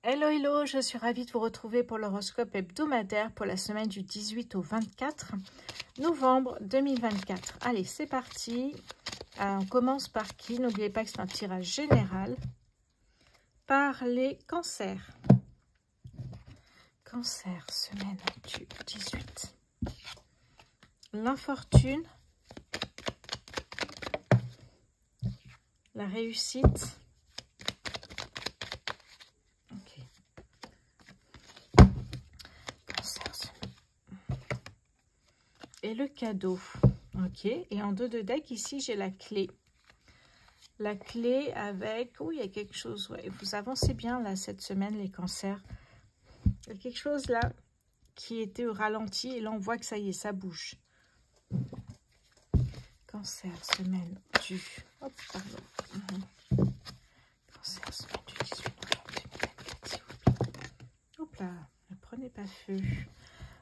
Hello, hello, je suis ravie de vous retrouver pour l'horoscope hebdomadaire pour la semaine du 18 au 24 novembre 2024. Allez, c'est parti. On commence par qui? N'oubliez pas que c'est un tirage général. Par les cancers. Cancer, semaine du 18. L'infortune. La réussite. Et le cadeau. Ok. Et en dos de deck, ici, j'ai la clé. La clé avec... Oh, il y a quelque chose. Ouais. Vous avancez bien, là, cette semaine, les cancers. Il y a quelque chose, là, qui était au ralenti. Et là, on voit que ça y est, ça bouge. Cancer, semaine du... Hop, pardon. Cancer, semaine du 18 novembre 2024, s'il vous plaît. Hop là, ne prenez pas feu.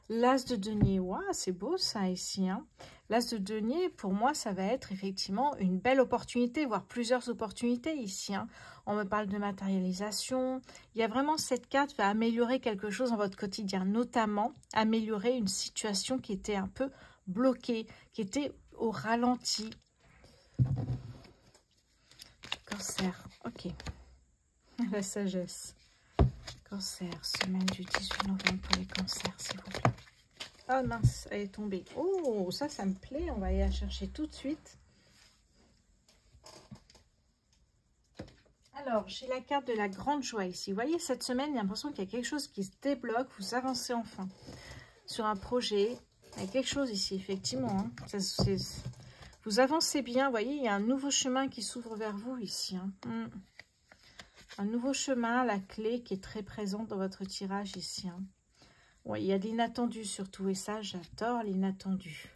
L'as de denier, waouh, c'est beau ça ici. Hein. L'as de denier, pour moi, ça va être effectivement une belle opportunité, voire plusieurs opportunités ici. Hein. On me parle de matérialisation. Il y a vraiment cette carte va améliorer quelque chose dans votre quotidien, notamment améliorer une situation qui était un peu bloquée, qui était au ralenti. Cancer, ok. La sagesse. Cancer, semaine du 18 novembre pour les cancers, s'il vous plaît. Oh mince, elle est tombée. Oh, ça me plaît. On va aller la chercher tout de suite. Alors, j'ai la carte de la grande joie ici. Vous voyez, cette semaine, il y a l'impression qu'il y a quelque chose qui se débloque. Vous avancez enfin sur un projet. Il y a quelque chose ici, effectivement. Hein. Vous avancez bien. Vous voyez, il y a un nouveau chemin qui s'ouvre vers vous ici. Hein. Un nouveau chemin, la clé qui est très présente dans votre tirage ici. Hein. Ouais, il y a de l'inattendu surtout, et ça, j'adore l'inattendu.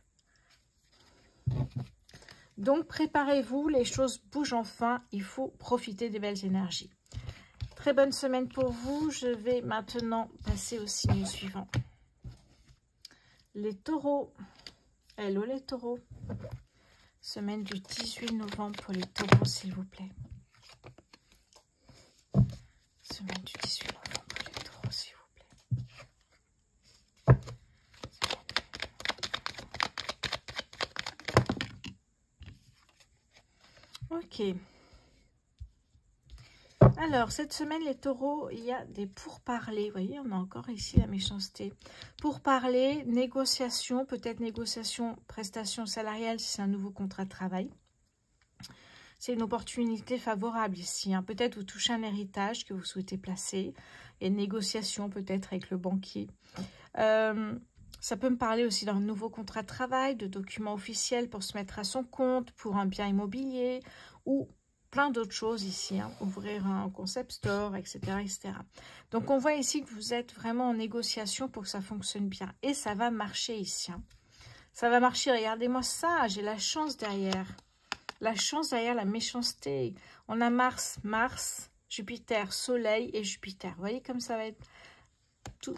Donc, préparez-vous, les choses bougent enfin, il faut profiter des belles énergies. Très bonne semaine pour vous, je vais maintenant passer au signe suivant. Les taureaux. Hello les taureaux. Semaine du 18 novembre pour les taureaux, s'il vous plaît. Semaine du 18 novembre pour les taureaux, s'il vous plaît. Ok. Alors, cette semaine, les taureaux, il y a des pourparlers. Vous voyez, on a encore ici la méchanceté. Pourparlers, négociation, peut-être négociation, prestation salariale si c'est un nouveau contrat de travail. C'est une opportunité favorable ici. Hein. Peut-être vous touchez un héritage que vous souhaitez placer. Et une négociation peut-être avec le banquier. Ça peut me parler aussi d'un nouveau contrat de travail, de documents officiels pour se mettre à son compte, pour un bien immobilier ou plein d'autres choses ici. Hein. Ouvrir un concept store, etc., etc. Donc, on voit ici que vous êtes vraiment en négociation pour que ça fonctionne bien. Et ça va marcher ici. Hein. Ça va marcher. Regardez-moi ça. J'ai la chance derrière. La chance derrière la méchanceté. On a Mars, Jupiter, Soleil et Jupiter. Vous voyez comme ça va être...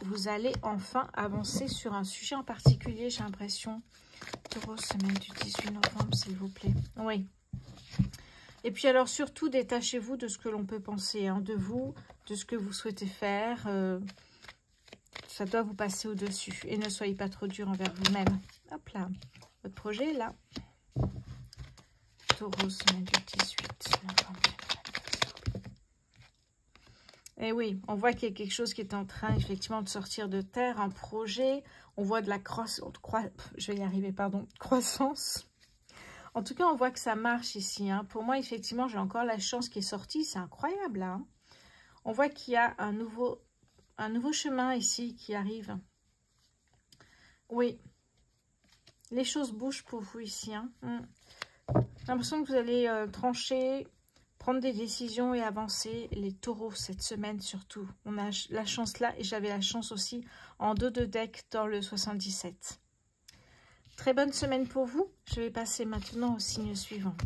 Vous allez enfin avancer sur un sujet en particulier, j'ai l'impression. Taureau, semaine du 18 novembre, s'il vous plaît. Oui. Et puis alors, surtout, détachez-vous de ce que l'on peut penser, hein, de vous, de ce que vous souhaitez faire. Ça doit vous passer au-dessus. Et ne soyez pas trop dur envers vous-même. Hop là. Votre projet est là. Taureau, semaine du 18 novembre. Et oui, on voit qu'il y a quelque chose qui est en train, effectivement, de sortir de terre, un projet. On voit de la croissance, je vais y arriver, pardon, croissance. En tout cas, on voit que ça marche ici. Hein. Pour moi, effectivement, j'ai encore la chance qui est sortie. C'est incroyable, là. Hein. On voit qu'il y a un nouveau chemin ici qui arrive. Oui. Les choses bougent pour vous ici. Hein. J'ai l'impression que vous allez trancher... Prendre des décisions et avancer. Les taureaux, cette semaine surtout. On a la chance là et j'avais la chance aussi en dos de deck dans le 77. Très bonne semaine pour vous. Je vais passer maintenant au signe suivant.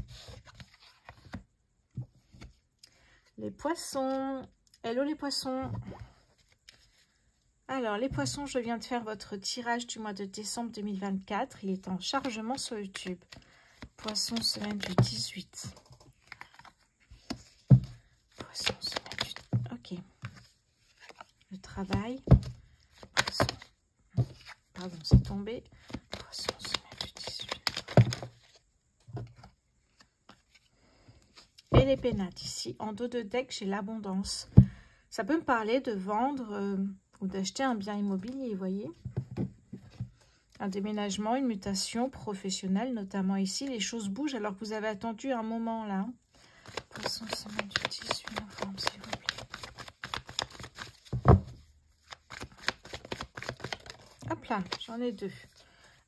Les poissons. Hello les poissons. Alors les poissons, je viens de faire votre tirage du mois de décembre 2024. Il est en chargement sur YouTube. Poissons, semaine du 18. Ok. travail. Poisson. Pardon, c'est tombé. Poisson, semaine du 18. Et les pénates ici. En dos de deck, j'ai l'abondance. Ça peut me parler de vendre ou d'acheter un bien immobilier, vous voyez. Un déménagement, une mutation professionnelle, notamment ici. Les choses bougent alors que vous avez attendu un moment là. Poisson, semaine du 18 novembre, s'il vous plaît. Hop là, j'en ai deux.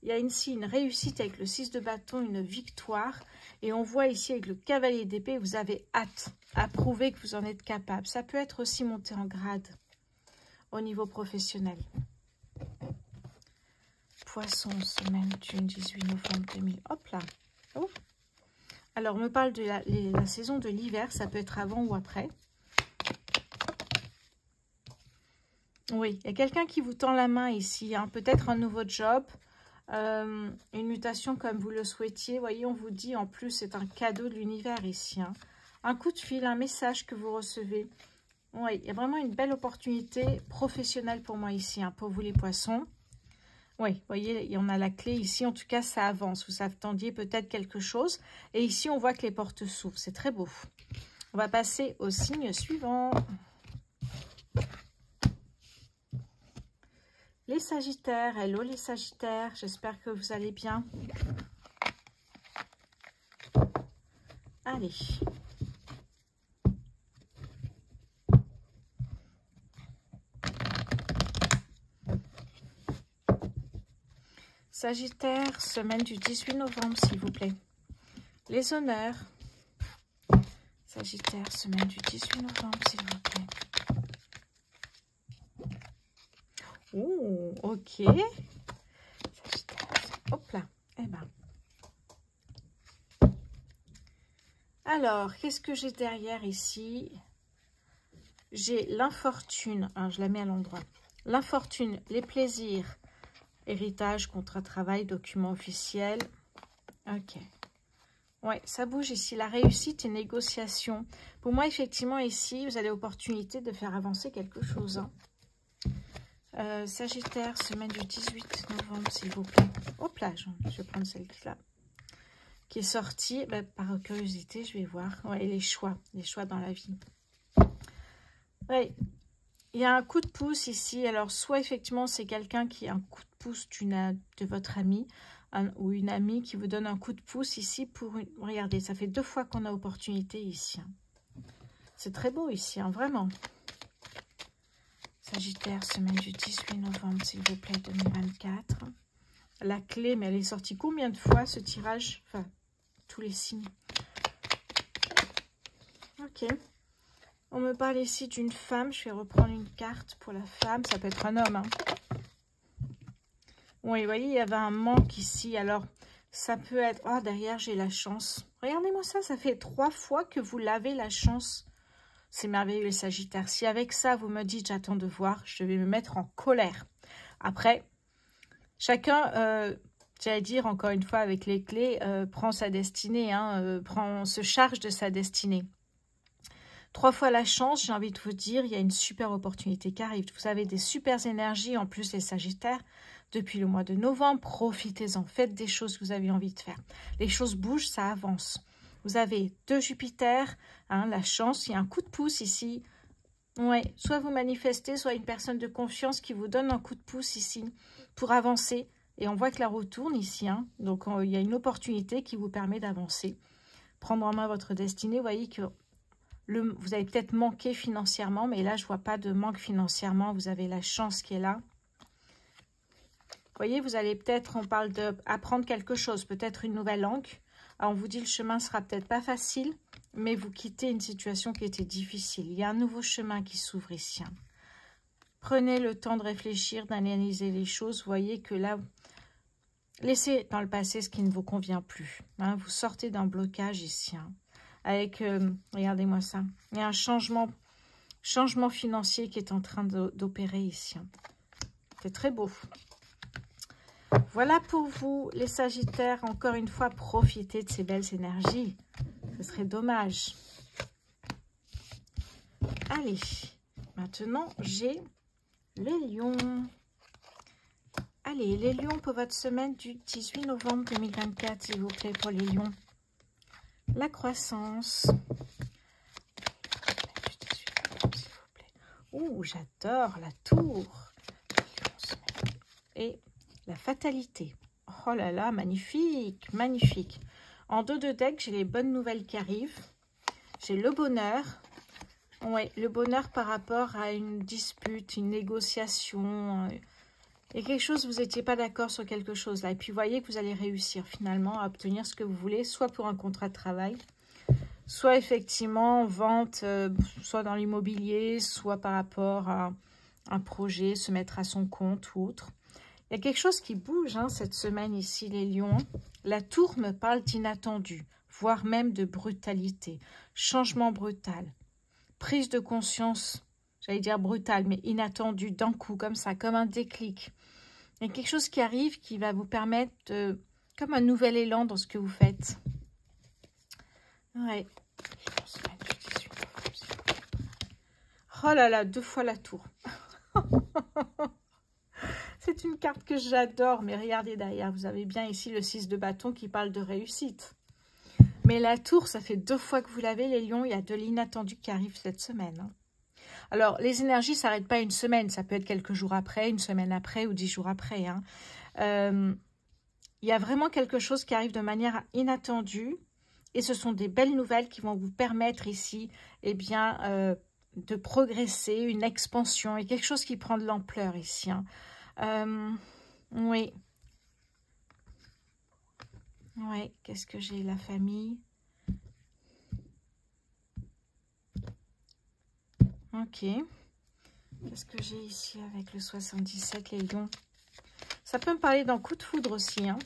Il y a ici une réussite avec le 6 de bâton, une victoire. Et on voit ici avec le cavalier d'épée, vous avez hâte à prouver que vous en êtes capable. Ça peut être aussi monter en grade au niveau professionnel. Poisson, semaine du 18 novembre 2000. Hop là. Oh. Alors, on me parle de la saison de l'hiver. Ça peut être avant ou après. Oui, il y a quelqu'un qui vous tend la main ici. Hein. Peut-être un nouveau job. Une mutation comme vous le souhaitiez. Vous voyez, on vous dit en plus, c'est un cadeau de l'univers ici. Hein. Un coup de fil, un message que vous recevez. Oui, il y a vraiment une belle opportunité professionnelle pour moi ici, hein, pour vous les poissons. Oui, vous voyez, il y en a la clé ici. En tout cas, ça avance. Vous attendiez peut-être quelque chose. Et ici, on voit que les portes s'ouvrent. C'est très beau. On va passer au signe suivant. Les Sagittaires. Hello les Sagittaires. J'espère que vous allez bien. Allez. Sagittaire, semaine du 18 novembre, s'il vous plaît. Les honneurs. Sagittaire, semaine du 18 novembre, s'il vous plaît. Oh, ok. Sagittaire, hop là. Eh ben. Alors, qu'est-ce que j'ai derrière ici? J'ai l'infortune. Hein, je la mets à l'endroit. L'infortune, les plaisirs. Héritage, contrat de travail, document officiel. Ok. Ouais, ça bouge ici. La réussite et négociation. Pour moi, effectivement, ici, vous avez l'opportunité de faire avancer quelque chose. Hein. Sagittaire, semaine du 18 novembre, s'il vous plaît. Hop là, je vais prendre celle-là. Qui est sortie. Ben, par curiosité, je vais voir. Ouais, les choix dans la vie. Ouais. Il y a un coup de pouce ici. Alors, soit effectivement, c'est quelqu'un qui a un coup de pouce de votre ami ou une amie qui vous donne un coup de pouce ici pour une... Regardez, ça fait 2 fois qu'on a opportunité ici. Hein. C'est très beau ici, hein, vraiment. Sagittaire, semaine du 18 novembre, s'il vous plaît, 2024. La clé, mais elle est sortie combien de fois ce tirage? Enfin, tous les signes. Ok. On me parle ici d'une femme. Je vais reprendre une carte pour la femme. Ça peut être un homme. Hein. Oui, vous voyez, il y avait un manque ici. Alors, ça peut être... Oh, derrière, j'ai la chance. Regardez-moi ça. Ça fait 3 fois que vous l'avez, la chance. C'est merveilleux, les Sagittaires. Si avec ça, vous me dites, j'attends de voir, je vais me mettre en colère. Après, chacun, j'allais dire, encore une fois, avec les clés, prend sa destinée, hein, se charge de sa destinée. 3 fois la chance, j'ai envie de vous dire, il y a une super opportunité qui arrive. Vous avez des super énergies, en plus les Sagittaires, depuis le mois de novembre. Profitez-en, faites des choses que vous avez envie de faire. Les choses bougent, ça avance. Vous avez 2 Jupiter, hein, la chance, il y a un coup de pouce ici. Ouais, soit vous manifestez, soit une personne de confiance qui vous donne un coup de pouce ici pour avancer. Et on voit que la roue tourne ici, hein, donc il y a une opportunité qui vous permet d'avancer. Prendre en main votre destinée, vous voyez que vous avez peut-être manqué financièrement, mais là, je ne vois pas de manque financièrement. Vous avez la chance qui est là. Vous voyez, vous allez peut-être, on parle d'apprendre quelque chose, peut-être une nouvelle langue. Alors, on vous dit le chemin sera peut-être pas facile, mais vous quittez une situation qui était difficile. Il y a un nouveau chemin qui s'ouvre ici. Prenez le temps de réfléchir, d'analyser les choses. Vous voyez que là, laissez dans le passé ce qui ne vous convient plus. Hein, vous sortez d'un blocage ici. Hein. Avec, regardez-moi ça, il y a un changement financier qui est en train d'opérer ici. C'est très beau. Voilà pour vous, les Sagittaires. Encore une fois, profitez de ces belles énergies. Ce serait dommage. Allez, maintenant, j'ai Les lions. Allez, les lions pour votre semaine du 18 novembre 2024, s'il vous plaît, pour les lions. La croissance. Oh, j'adore la tour. Et la fatalité. Oh là là, magnifique, magnifique. En dos de deck, j'ai les bonnes nouvelles qui arrivent. J'ai le bonheur. Ouais, le bonheur par rapport à une dispute, une négociation. Et quelque chose, vous n'étiez pas d'accord sur quelque chose là. Et puis, vous voyez que vous allez réussir finalement à obtenir ce que vous voulez, soit pour un contrat de travail, soit effectivement vente, soit dans l'immobilier, soit par rapport à un projet, se mettre à son compte ou autre. Il y a quelque chose qui bouge hein, cette semaine ici, les lions. La tour me parle d'inattendu, voire même de brutalité. Changement brutal. Prise de conscience, j'allais dire brutale, mais inattendue, d'un coup, comme ça, comme un déclic. Il y a quelque chose qui arrive qui va vous permettre de, comme un nouvel élan dans ce que vous faites. Ouais. Oh là là, 2 fois la tour. C'est une carte que j'adore, mais regardez derrière, vous avez bien ici le 6 de bâton qui parle de réussite. Mais la tour, ça fait 2 fois que vous l'avez, les lions, il y a de l'inattendu qui arrive cette semaine. Hein. Alors, les énergies ne s'arrêtent pas une semaine, ça peut être quelques jours après, une semaine après ou 10 jours après. Hein. Il y a vraiment quelque chose qui arrive de manière inattendue et ce sont des belles nouvelles qui vont vous permettre ici, eh bien, de progresser, une expansion et quelque chose qui prend de l'ampleur ici. Hein. Oui. Oui, qu'est-ce que j'ai? La famille. Ok. Qu'est-ce que j'ai ici avec le 77, les lions? Ça peut me parler d'un coup de foudre aussi. Hein.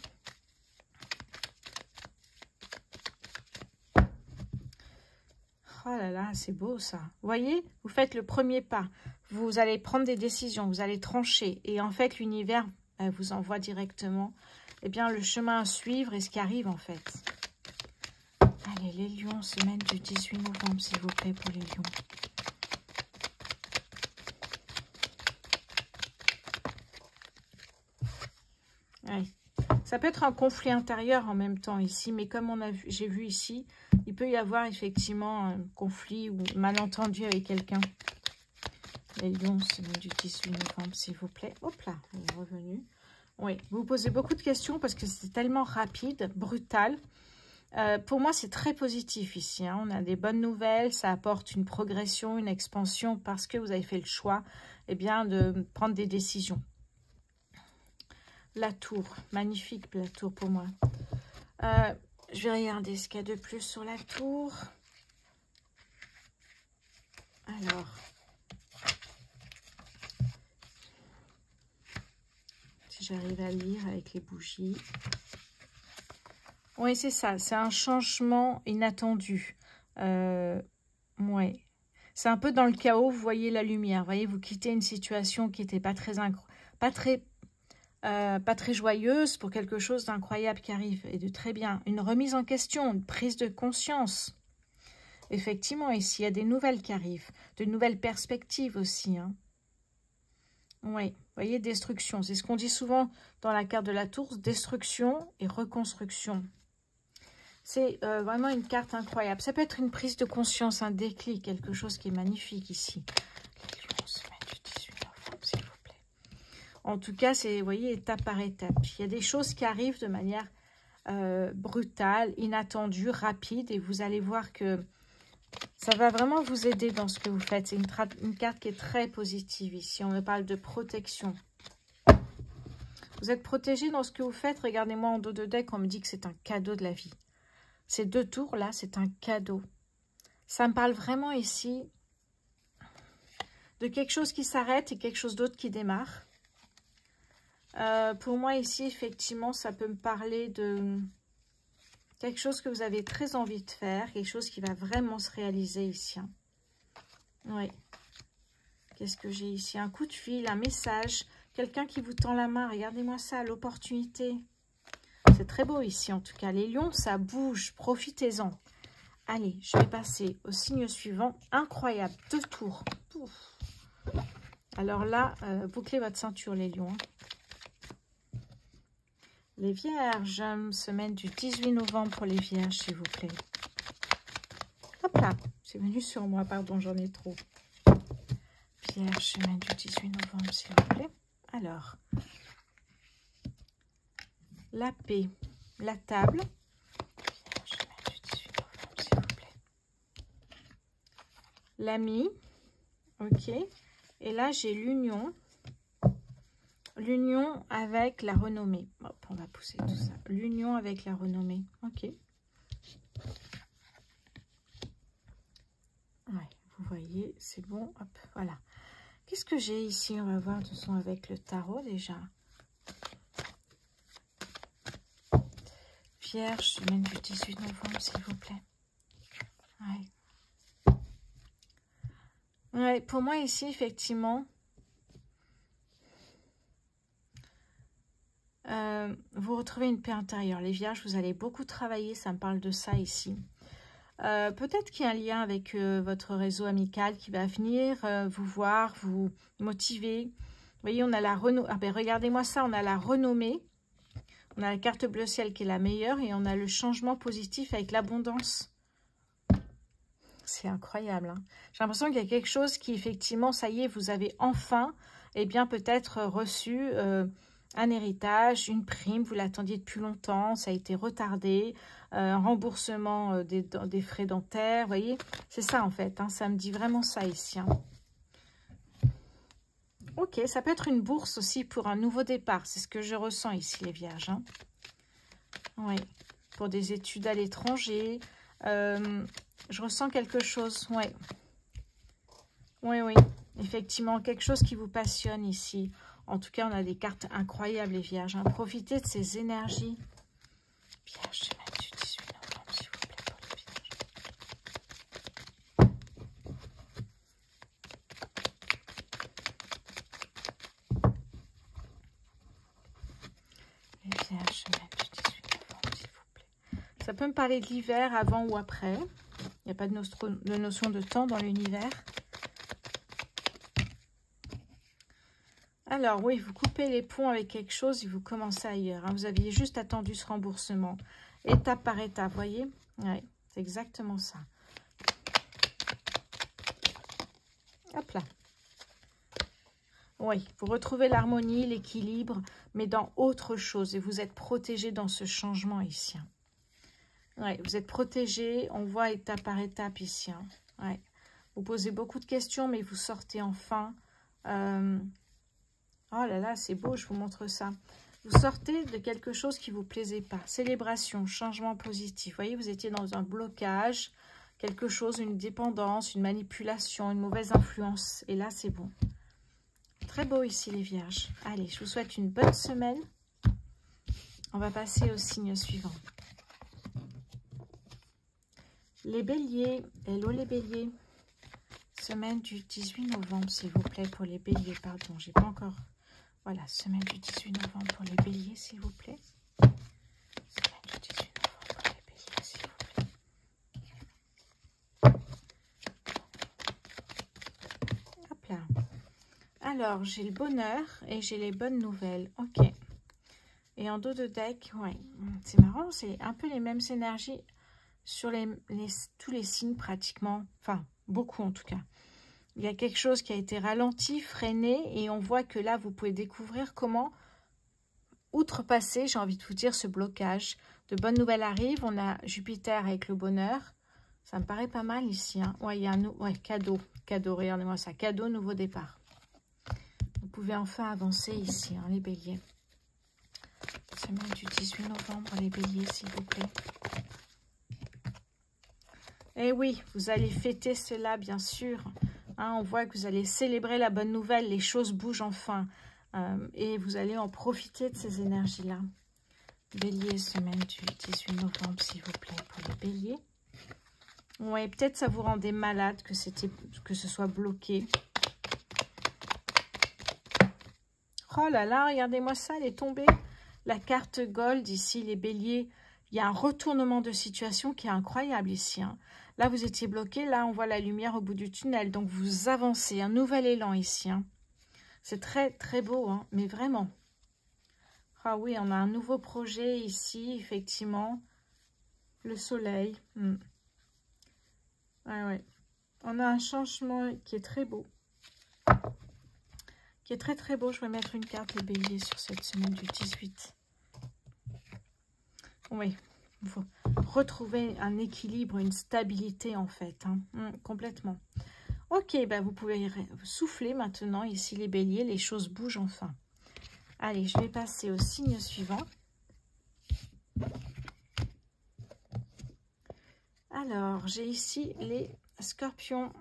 Oh là là, c'est beau ça. Vous voyez, vous faites le premier pas. Vous allez prendre des décisions, vous allez trancher. Et en fait, l'univers vous envoie directement eh bien, le chemin à suivre et ce qui arrive en fait. Allez, les lions, semaine du 18 novembre, s'il vous plaît, pour les lions. Ouais. Ça peut être un conflit intérieur en même temps ici, mais comme j'ai vu ici, il peut y avoir effectivement un conflit ou malentendu avec quelqu'un. Les lions, semaine du 18 novembre, s'il vous plaît. Hop là, on est revenu. Oui, vous posez beaucoup de questions parce que c'est tellement rapide, brutal. Pour moi, c'est très positif ici. Hein. On a des bonnes nouvelles, ça apporte une progression, une expansion parce que vous avez fait le choix eh bien, de prendre des décisions. La tour, magnifique la tour pour moi. Je vais regarder ce qu'il y a de plus sur la tour. Alors, si j'arrive à lire avec les bougies. Oui, c'est ça, c'est un changement inattendu. Ouais. C'est un peu dans le chaos, vous voyez la lumière. Vous voyez, vous quittez une situation qui n'était pas très joyeuse pour quelque chose d'incroyable qui arrive et de très bien. Une remise en question, une prise de conscience. Effectivement, ici, il y a des nouvelles qui arrivent, de nouvelles perspectives aussi. Hein. Oui, vous voyez, destruction. C'est ce qu'on dit souvent dans la carte de la tour, destruction et reconstruction. C'est vraiment une carte incroyable. Ça peut être une prise de conscience, un déclic, quelque chose qui est magnifique ici. S'il vous plaît. En tout cas, c'est, vous voyez, étape par étape. Il y a des choses qui arrivent de manière brutale, inattendue, rapide. Et vous allez voir que ça va vraiment vous aider dans ce que vous faites. C'est une carte qui est très positive ici. On me parle de protection. Vous êtes protégé dans ce que vous faites. Regardez-moi en dos de deck, on me dit que c'est un cadeau de la vie. Ces 2 tours là, c'est un cadeau. Ça me parle vraiment ici de quelque chose qui s'arrête et quelque chose d'autre qui démarre. Pour moi ici, effectivement, ça peut me parler de quelque chose que vous avez très envie de faire, quelque chose qui va vraiment se réaliser ici. Hein. Oui. Qu'est-ce que j'ai ici? Un coup de fil, un message, quelqu'un qui vous tend la main. Regardez-moi ça, l'opportunité. C'est très beau ici, en tout cas. Les lions, ça bouge. Profitez-en. Allez, je vais passer au signe suivant. Incroyable. 2 tours. Ouf. Alors là, bouclez votre ceinture, les lions. Les vierges, semaine du 18 novembre pour les vierges, s'il vous plaît. Hop là, c'est venu sur moi, pardon, j'en ai trop. Vierge, semaine du 18 novembre, s'il vous plaît. Alors, la paix, la table. Vierge, semaine du 18 novembre, s'il vous plaît. L'ami, ok. Et là, j'ai l'union. L'union avec la renommée. Hop, on va pousser tout ça. L'union avec la renommée. Ok. Ouais, vous voyez, c'est bon. Hop, voilà. Qu'est-ce que j'ai ici? On va voir de toute façon avec le tarot déjà. Vierge, semaine du 18 novembre, s'il vous plaît. Ouais. Ouais, pour moi ici, effectivement, vous retrouvez une paix intérieure. Les vierges, vous allez beaucoup travailler, ça me parle de ça ici. Peut-être qu'il y a un lien avec votre réseau amical qui va venir vous voir, vous motiver. Vous voyez, on a la renommée. Ah ben, regardez-moi ça, on a la renommée. On a la carte bleu ciel qui est la meilleure et on a le changement positif avec l'abondance. C'est incroyable. Hein. J'ai l'impression qu'il y a quelque chose qui, effectivement, ça y est, vous avez enfin, eh bien, peut-être reçu un héritage, une prime, vous l'attendiez depuis longtemps, ça a été retardé, un remboursement des frais dentaires, vous voyez, c'est ça en fait, hein, ça me dit vraiment ça ici. Hein. Ok, ça peut être une bourse aussi pour un nouveau départ, c'est ce que je ressens ici les vierges. Hein. Oui, pour des études à l'étranger, je ressens quelque chose, ouais. Oui, oui, effectivement, quelque chose qui vous passionne ici. En tout cas, on a des cartes incroyables, les vierges. Hein. Profitez de ces énergies. Vierge, semaine du 18 novembre, s'il vous plaît, pour les vierges. Les vierges, semaine du 18 novembre, s'il vous plaît. Ça peut me parler de l'hiver, avant ou après. Il n'y a pas de notion de temps dans l'univers. Alors, oui, vous coupez les ponts avec quelque chose et vous commencez ailleurs. Hein. Vous aviez juste attendu ce remboursement. Étape par étape, vous voyez? Oui, c'est exactement ça. Hop là. Oui, vous retrouvez l'harmonie, l'équilibre, mais dans autre chose. Et vous êtes protégé dans ce changement ici. Hein. Oui, vous êtes protégé. On voit étape par étape ici. Hein. Ouais. Vous posez beaucoup de questions, mais vous sortez enfin... Oh là là, c'est beau, je vous montre ça. Vous sortez de quelque chose qui ne vous plaisait pas. Célébration, changement positif. Vous voyez, vous étiez dans un blocage, quelque chose, une dépendance, une manipulation, une mauvaise influence. Et là, c'est bon. Très beau ici, les vierges. Allez, je vous souhaite une bonne semaine. On va passer au signe suivant. Les béliers. Hello les béliers. Semaine du 18 novembre, s'il vous plaît, pour les béliers. Pardon, j'ai pas encore... Voilà, semaine du 18 novembre pour les béliers, s'il vous plaît. Semaine du 18 novembre pour les béliers, s'il vous plaît. Hop là. Alors, j'ai le bonheur et j'ai les bonnes nouvelles. Ok. Et en dos de deck, ouais, c'est marrant, c'est un peu les mêmes énergies sur tous les signes pratiquement. Enfin, beaucoup en tout cas. Il y a quelque chose qui a été ralenti, freiné, et on voit que là, vous pouvez découvrir comment outrepasser, j'ai envie de vous dire, ce blocage. De bonnes nouvelles arrivent. On a Jupiter avec le bonheur. Ça me paraît pas mal ici. Hein. Ouais, il y a un cadeau. Cadeau, regardez-moi ça. Cadeau, nouveau départ. Vous pouvez enfin avancer ici, hein, les béliers. Semaine du 18 novembre, les béliers, s'il vous plaît. Eh oui, vous allez fêter cela, bien sûr. Hein, on voit que vous allez célébrer la bonne nouvelle. Les choses bougent enfin. Et vous allez en profiter de ces énergies-là. Bélier, semaine du 18 novembre, s'il vous plaît, pour les béliers. Oui, peut-être ça vous rendait malade que ce soit bloqué. Oh là là, regardez-moi ça, elle est tombée. La carte gold, ici, les béliers. Il y a un retournement de situation qui est incroyable ici. Hein. Là, vous étiez bloqué. Là, on voit la lumière au bout du tunnel. Donc, vous avancez. Un nouvel élan ici. Hein. C'est très, très beau, hein, mais vraiment. Ah oui, on a un nouveau projet ici, effectivement. Le soleil. Ouais, ouais. On a un changement qui est très beau. Qui est très, très beau. Je vais mettre une carte, le bélier, sur cette semaine du 18. Oui, il faut retrouver un équilibre, une stabilité, en fait. Hein. Complètement. Ok, ben vous pouvez souffler maintenant, ici, les béliers. Les choses bougent enfin. Allez, je vais passer au signe suivant. Alors, j'ai ici les scorpions.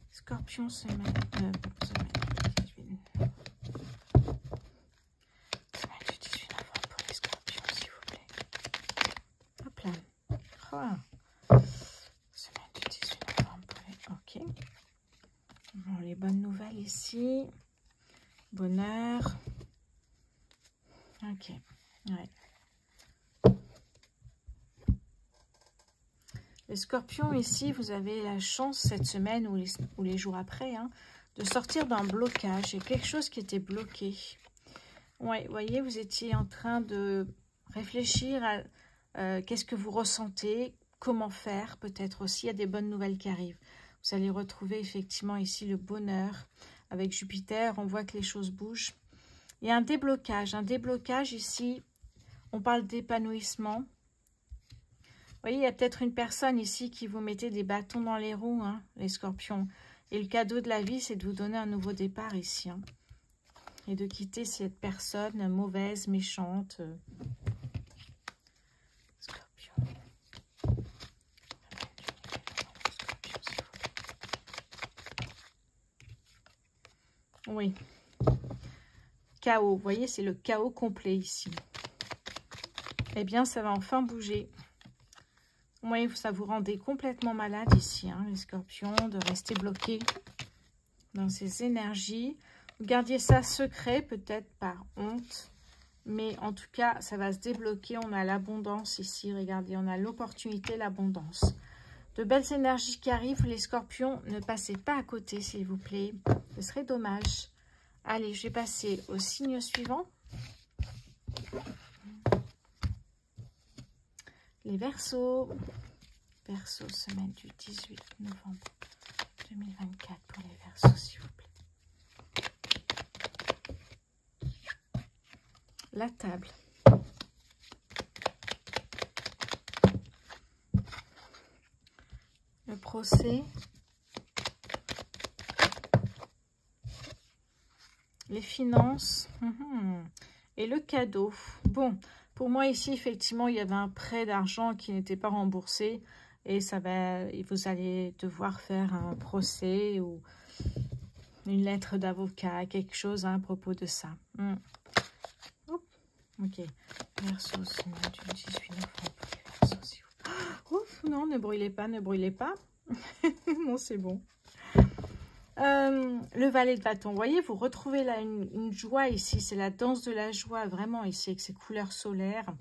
Scorpion semaine du 18 novembre pour les scorpions, s'il vous plaît. Hop là. Oh. Semaine du 18 novembre pour les... Ok. Bon, les bonnes nouvelles ici. Bonheur. Ok. Ouais. Les scorpions, ici, vous avez la chance cette semaine ou les jours après, hein, de sortir d'un blocage. Il y a quelque chose qui était bloqué. Ouais, vous voyez, vous étiez en train de réfléchir à qu'est-ce que vous ressentez, comment faire, peut-être aussi. Il y a des bonnes nouvelles qui arrivent. Vous allez retrouver effectivement ici le bonheur. Avec Jupiter, on voit que les choses bougent. Il y a un déblocage ici. On parle d'épanouissement. Vous voyez, il y a peut-être une personne ici qui vous mettait des bâtons dans les roues, hein, les scorpions. Et le cadeau de la vie, c'est de vous donner un nouveau départ ici. Hein, et de quitter cette personne mauvaise, méchante. Scorpion. Oui. Chaos. Vous voyez, c'est le chaos complet ici. Eh bien, ça va enfin bouger. Oui, ça vous rendait complètement malade ici, hein, les scorpions, de rester bloqués dans ces énergies. Vous gardiez ça secret, peut-être par honte. Mais en tout cas, ça va se débloquer. On a l'abondance ici. Regardez, on a l'opportunité, l'abondance. De belles énergies qui arrivent. Les scorpions, ne passez pas à côté, s'il vous plaît. Ce serait dommage. Allez, je vais passer au signe suivant. Les Verseaux. Verseaux, semaine du 18 novembre 2024 pour les Verseaux, s'il vous plaît. La table. Le procès. Les finances. Et le cadeau. Bon, pour moi ici, effectivement, il y avait un prêt d'argent qui n'était pas remboursé. Et vous allez devoir faire un procès ou une lettre d'avocat, quelque chose hein, à propos de ça. Ok. Verseau, semaine du 18 novembre. Verseau, s'il vous plaît. Ouf, non, ne brûlez pas, ne brûlez pas. Non, c'est bon. Le valet de bâton, vous voyez, vous retrouvez là une joie ici, c'est la danse de la joie, vraiment ici, avec ces couleurs solaires.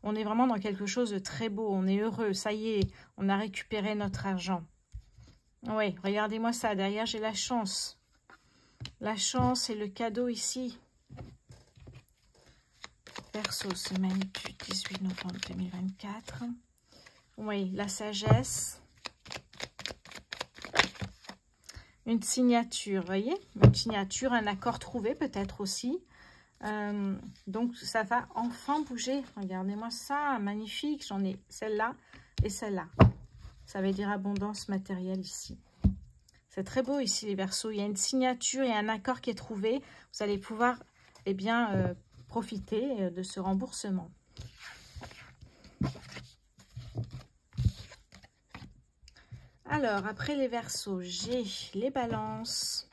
On est vraiment dans quelque chose de très beau, on est heureux, ça y est, on a récupéré notre argent. Oui, regardez-moi ça, derrière j'ai la chance. La chance et le cadeau ici. Verseau, semaine du 18 novembre 2024. Oui, la sagesse. Une signature, vous voyez, une signature, un accord trouvé peut-être aussi. Donc, ça va enfin bouger. Regardez-moi ça, magnifique. J'en ai celle-là et celle-là. Ça veut dire abondance matérielle ici. C'est très beau ici, les Verseaux. Il y a une signature et un accord qui est trouvé. Vous allez pouvoir, eh bien, profiter de ce remboursement. Alors, après les Verseaux, j'ai les balances.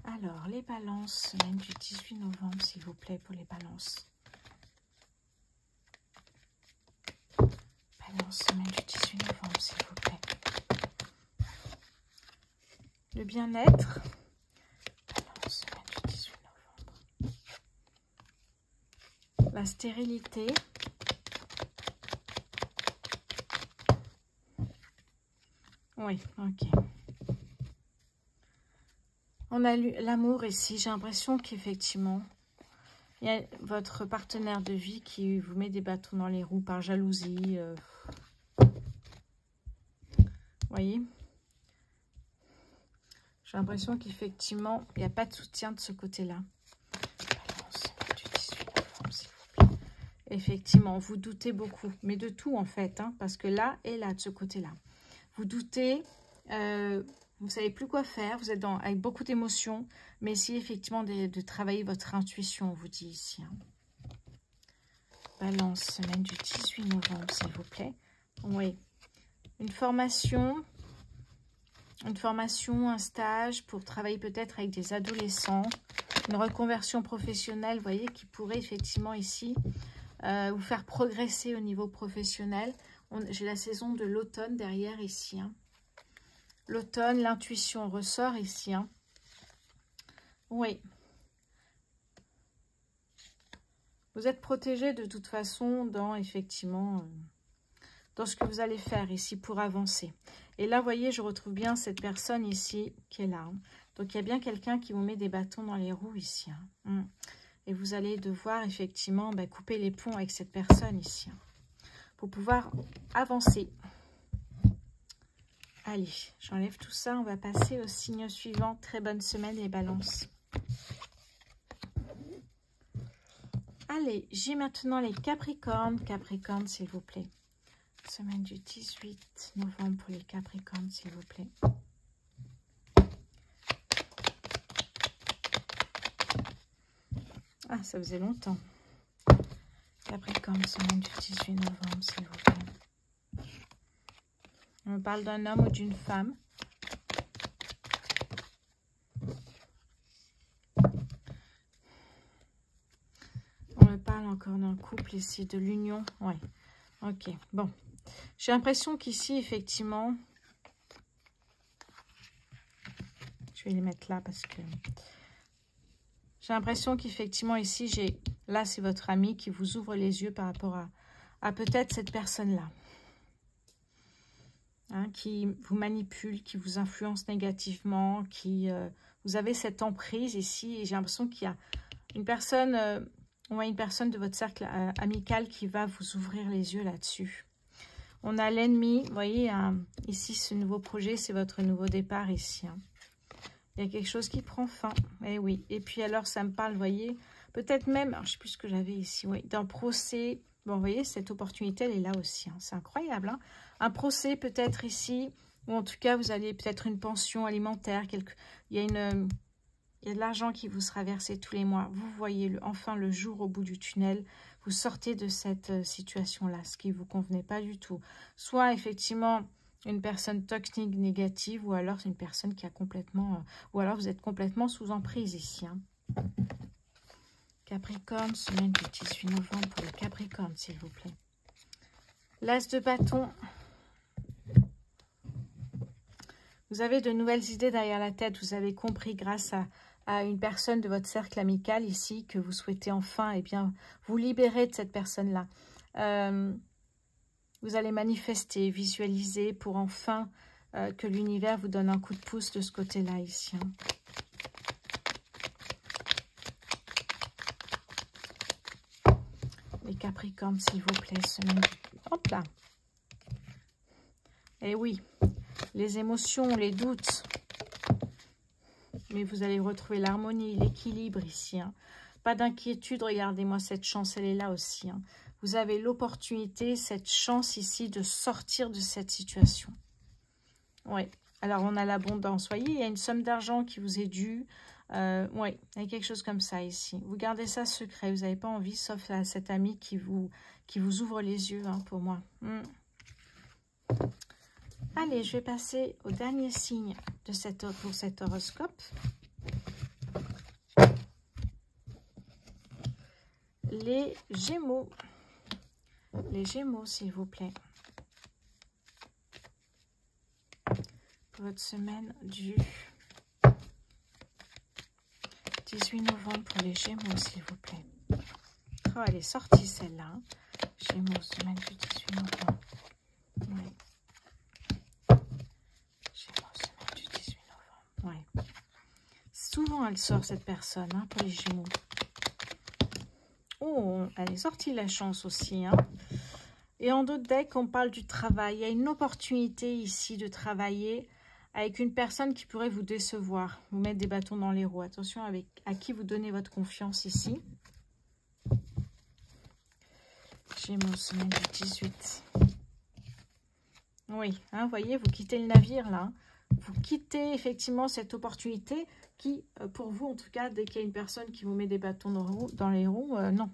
Alors, les balances, semaine du 18 novembre, s'il vous plaît, pour les balances. Balance, semaine du 18 novembre, s'il vous plaît. Le bien-être. Balance, semaine du 18 novembre. La stérilité. Oui, ok. On a lu l'amour ici. J'ai l'impression qu'effectivement, il y a votre partenaire de vie qui vous met des bâtons dans les roues par jalousie. Vous voyez? J'ai l'impression qu'effectivement, il n'y a pas de soutien de ce côté-là. Effectivement, vous doutez beaucoup, mais de tout en fait, hein, parce que là et là, de ce côté-là. Vous doutez, vous ne savez plus quoi faire, vous êtes avec beaucoup d'émotions, mais essayez effectivement de travailler votre intuition, on vous dit ici. Hein. Balance, semaine du 18 novembre, s'il vous plaît. Oui, une formation, un stage pour travailler peut-être avec des adolescents, une reconversion professionnelle, vous voyez, qui pourrait effectivement ici vous faire progresser au niveau professionnel. J'ai la saison de l'automne derrière ici. Hein. L'automne, l'intuition ressort ici. Hein. Oui. Vous êtes protégé de toute façon dans, effectivement, dans ce que vous allez faire ici pour avancer. Et là, vous voyez, je retrouve bien cette personne ici qui est là. Hein. Donc, il y a bien quelqu'un qui vous met des bâtons dans les roues ici. Hein. Et vous allez devoir, effectivement, couper les ponts avec cette personne ici. Hein, pour pouvoir avancer. Allez, j'enlève tout ça. On va passer au signe suivant. Très bonne semaine, les balances. Allez, j'ai maintenant les Capricornes. Capricorne, s'il vous plaît. Semaine du 18 novembre pour les Capricornes, s'il vous plaît. Ah, ça faisait longtemps. Capricorne, semaine du 18 novembre, s'il vous plaît. On parle d'un homme ou d'une femme. On me parle encore d'un couple ici, de l'union. Oui, ok, bon. J'ai l'impression qu'ici, effectivement, je vais les mettre là parce que j'ai l'impression qu'effectivement ici, là c'est votre ami qui vous ouvre les yeux par rapport à peut-être cette personne-là. Hein, qui vous manipule, qui vous influence négativement, vous avez cette emprise ici. Et j'ai l'impression qu'il y a une personne, une personne de votre cercle amical qui va vous ouvrir les yeux là-dessus. On a l'ennemi, vous voyez, ici ce nouveau projet, c'est votre nouveau départ ici. Hein. Il y a quelque chose qui prend fin, eh oui. Et puis alors ça me parle, vous voyez, peut-être même, alors, je ne sais plus ce que j'avais ici, oui, d'un procès. Bon, vous voyez, cette opportunité, elle est là aussi. Hein. C'est incroyable. Hein. Un procès peut-être ici, ou en tout cas, vous allez peut-être une pension alimentaire. Il y a de l'argent qui vous sera versé tous les mois. Vous voyez enfin le jour au bout du tunnel. Vous sortez de cette situation-là, ce qui ne vous convenait pas du tout. Soit effectivement une personne toxique négative, ou alors une personne qui a complètement... ou alors vous êtes complètement sous emprise ici. Hein. Capricorne, semaine du 18 novembre pour les Capricornes, s'il vous plaît. L'As de bâton. Vous avez de nouvelles idées derrière la tête. Vous avez compris grâce à une personne de votre cercle amical ici que vous souhaitez enfin vous libérer de cette personne-là. Vous allez manifester, visualiser pour enfin que l'univers vous donne un coup de pouce de ce côté-là ici. Hein. Les Capricornes, s'il vous plaît, semaine. Hop là. Et oui, les émotions, les doutes. Mais vous allez retrouver l'harmonie, l'équilibre ici. Hein. Pas d'inquiétude, regardez-moi cette chance, elle est là aussi. Hein. Vous avez l'opportunité, cette chance ici de sortir de cette situation. Oui, alors on a l'abondance. Voyez, il y a une somme d'argent qui vous est due. Oui, il y a quelque chose comme ça ici. Vous gardez ça secret, vous n'avez pas envie, sauf à cet ami qui vous ouvre les yeux, hein, pour moi. Allez, je vais passer au dernier signe de pour cet horoscope. Les Gémeaux. Les Gémeaux, s'il vous plaît. Pour votre semaine du 18 novembre pour les Gémeaux, s'il vous plaît. Oh, elle est sortie celle-là. Hein. Gémeaux, semaine du 18 novembre. Oui. Attention, elle sort cette personne, hein, pour les Gémeaux. Oh, elle est sortie la chance aussi, hein. Et en d'autres decks, on parle du travail. Il y a une opportunité ici de travailler avec une personne qui pourrait vous décevoir, vous mettre des bâtons dans les roues. Attention avec à qui vous donnez votre confiance ici. Gémeaux, semaine du 18. Oui, hein, vous voyez, vous quittez le navire là. Vous quittez effectivement cette opportunité qui, pour vous en tout cas, dès qu'il y a une personne qui vous met des bâtons dans les roues, non.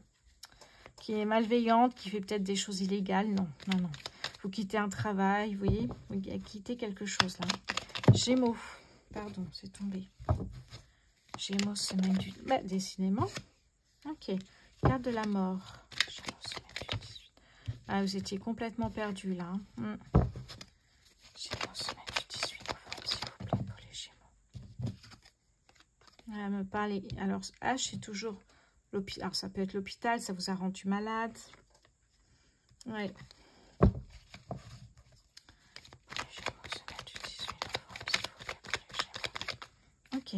Qui est malveillante, qui fait peut-être des choses illégales, non, non, non. Vous quittez un travail, vous voyez, vous quittez quelque chose là. Gémeaux, pardon, c'est tombé. Gémeaux, semaine du... Bah, décidément. Ok, carte de la mort. Gémeaux, semaine du 18. Ah, vous étiez complètement perdu là. Gémeaux, semaine du 18 novembre, s'il vous plaît, pour les Gémeaux. Elle me parle. Alors, H, c'est toujours l'hôpital. Alors, ça peut être l'hôpital, ça vous a rendu malade. Ouais. Ok.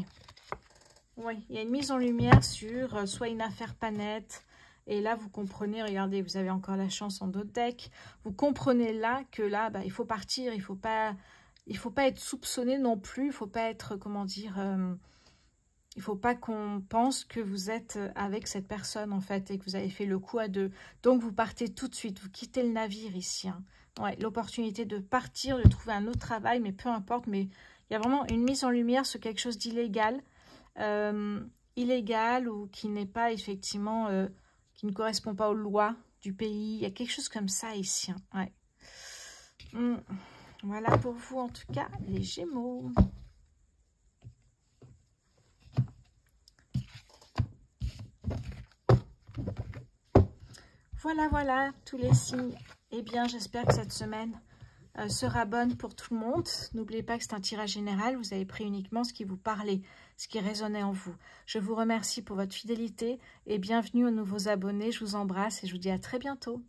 Oui, il y a une mise en lumière sur soit une affaire pas nette. Et là, vous comprenez, regardez, vous avez encore la chance en d'autres decks. Vous comprenez là que là, bah, il faut partir. Il faut pas être soupçonné non plus. Il ne faut pas être, comment dire, il ne faut pas qu'on pense que vous êtes avec cette personne, en fait, et que vous avez fait le coup à deux. Donc, vous partez tout de suite. Vous quittez le navire ici. Hein. Ouais, l'opportunité de partir, de trouver un autre travail, mais peu importe. Mais il y a vraiment une mise en lumière sur quelque chose d'illégal. Illégal ou qui n'est pas effectivement... qui ne correspond pas aux lois du pays. Il y a quelque chose comme ça ici. Hein. Ouais. Voilà pour vous, en tout cas, les Gémeaux. Voilà, voilà, tous les signes. Eh bien, j'espère que cette semaine sera bonne pour tout le monde. N'oubliez pas que c'est un tirage général. Vous avez pris uniquement ce qui vous parlait, ce qui résonnait en vous. Je vous remercie pour votre fidélité et bienvenue aux nouveaux abonnés. Je vous embrasse et je vous dis à très bientôt.